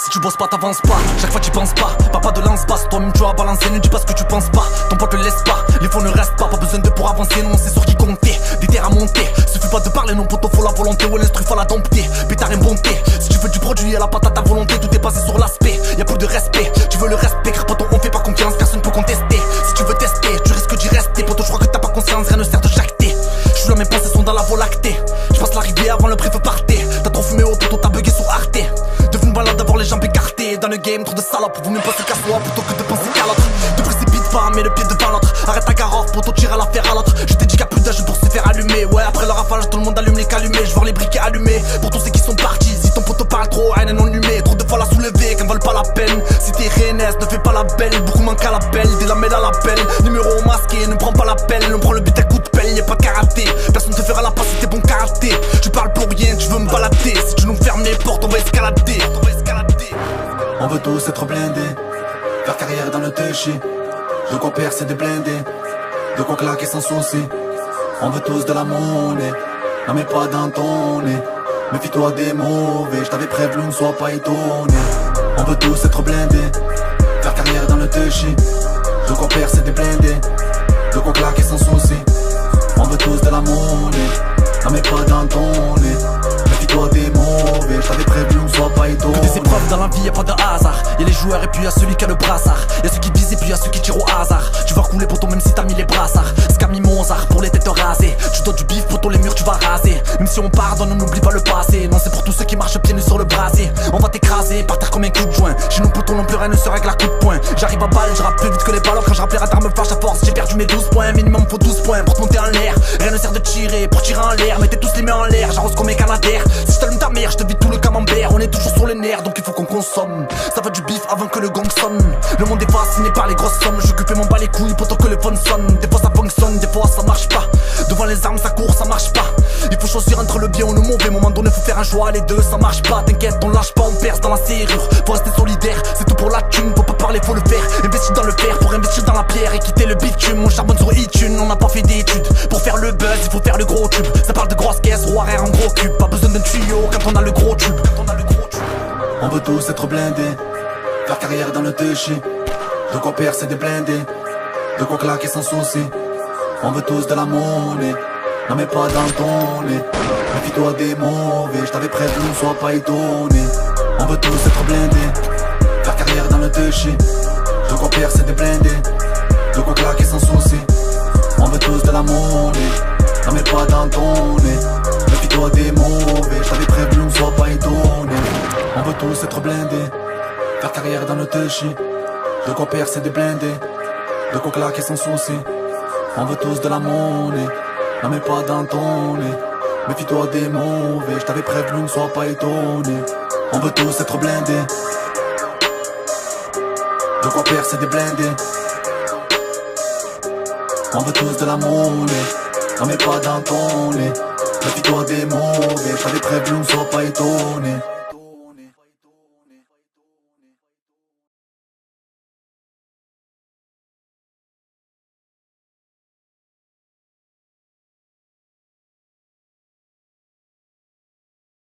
Si tu bosses pas, t'avances pas. Chaque fois tu penses pas. Papa de lance basse, toi-même tu as balancé. Ne dis pas ce que tu penses pas. Ton pote le laisse pas. Les fonds ne restent pas. Pas besoin de pour avancer. Non, c'est sur qui compter. Des terres à monter. Suffit pas de parler, non, poteau, faut la volonté. Ouais, l'instru, faut la dompter. Pétard et bonté. Si tu veux du produit à la patate à volonté, tout est basé sur l'aspect. Y'a plus de respect. Tu veux le respect, car poteau, on fait pas confiance. Personne peut contester. Si tu veux tester, tu risques d'y rester. Poteau, je crois que t'as pas conscience. Rien ne sert de jacter. Je suis là, mes pensées sont dans la voie lactée. Je passe l'arrivée avant le brief partait. T'as trop fumé au poteau, t'as bugué sur Arte. Devenu malade d'avoir les jambes écartées. Dans le game, trop de salopes. Vaut mieux passer qu'à soi plutôt que de penser qu'à l'autre. Te précipite pas, mets le pied devant l'autre. Arrête ta carotte, poteau, tire à la faire à l'autre. Je t'ai dit qu'il y a plus d'âge pour se faire allumer. Ouais, après le rafale, tout le monde allume les calumets. Je vois les briquets allumés. Pour tous ceux qui sont partis. Si ton poteau parle trop, haine non allumé. Trop de fois la soulever, qu'elle valent pas la peine. Si t'es RNS, ne fais pas la belle. Beaucoup manquent à la belle, dès la mêle à l'appel. Numéro masqué, ne prends pas l'appel. On prend le but à coup de pelle, y'a pas de karaté. Personne te fera la passe si t'es bon karaté. Tu parles pour rien, tu veux me balader. Si tu nous fermes les portes, on va escalader. On veut tous être blindés, faire carrière dans le TG. De quoi percer des blindés, de quoi claquer sans souci. On veut tous de la monnaie, non mais pas dans ton nez. Méfie-toi des mauvais, je t'avais prévenu, ne sois pas étonné. On veut tous être blindés, faire carrière dans le TG. De quoi percer des blindés, de quoi claquer sans souci. On veut tous de la monnaie, non mais pas dans ton nez. Méfie-toi des mauvais, je t'avais prévenu, ne sois pas étonné. Des épreuves dans la vie, y'a pas de hasard. Y'a les joueurs et puis y'a celui qui a le brassard. Y'a ceux qui visent et puis y'a ceux qui tirent au hasard. Tu vas rouler poteau même si t'as mis les brassards. Scami Mozart pour les têtes rasées. Tu dois du bif poteau, les murs tu vas raser. Même si on pardonne, on n'oublie pas le passé. Non, c'est pour tous ceux qui marchent pieds nus sur le brasier. On va t'écraser par terre comme un coup de joint. Chez nous poteau non plus rien ne se règle à coup de poing. J'arrive à balle, je rappe plus vite que les ballons. Quand je rappellerai d'armes flash à force, j'ai perdu mes 12 points. Minimum faut 12 points pour te monter en l'air. Rien ne sert de tirer pour tirer en l'air. Mettez tous les mains en l'air, j'arrose comme un canadaire. Si je t'allume ta mère, je te vide tout le camembert. On est toujours sur les nerfs donc il faut qu'on consomme. Ça va du bif avant que le gong sonne. Le monde est fasciné par les grosses sommes. Je que m'en bats les couilles pour que le phone sonne. Des fois ça fonctionne, des fois ça marche pas. Devant les armes ça court, ça marche pas. Il faut choisir entre le bien ou le mauvais. Moment donné faut faire un choix, les deux ça marche pas. T'inquiète, on lâche pas, on perce dans la serrure. Faut rester solidaire, c'est tout pour la thune. Faut pas parler, faut le faire. Investir dans le fer pour investir dans la pierre et quitter le bitume. On charbonne sur iTunes, on n'a pas fait d'études. Pour faire le buzz, il faut faire le gros tube. Ça parle de grosses caisses, roue arrière en gros cube. Pas besoin d'un tuyau quand on a le gros tube. On veut tous être blindés, faire carrière dans le TG. De quoi percer des blindés, de quoi claquer sans souci. On veut tous de la monnaie, non mais pas dans ton nez. Méfie-toi des mauvais, je t'avais prévenu, ne sois pas étonné. On veut tous être blindés, faire carrière dans le TG. De quoi percer des blindés, de quoi claquer sans souci. On veut tous de la monnaie, non mais pas dans ton nez. Méfie-toi des mauvais, je t'avais prévenu, ne sois pas étonné. On veut tous être blindés, faire carrière dans le TG. De quoi percer des blindés, de quoi claquer sans souci. On veut tous de la monnaie, non mais pas dans ton nez. Méfie-toi des mauvais, je t'avais prévenu, ne sois pas étonné. On veut tous être blindés, de quoi percer des blindés. On veut tous de la monnaie, non mais pas dans ton nez. Méfie-toi des mauvais, je t'avais prévenu, ne sois pas étonné.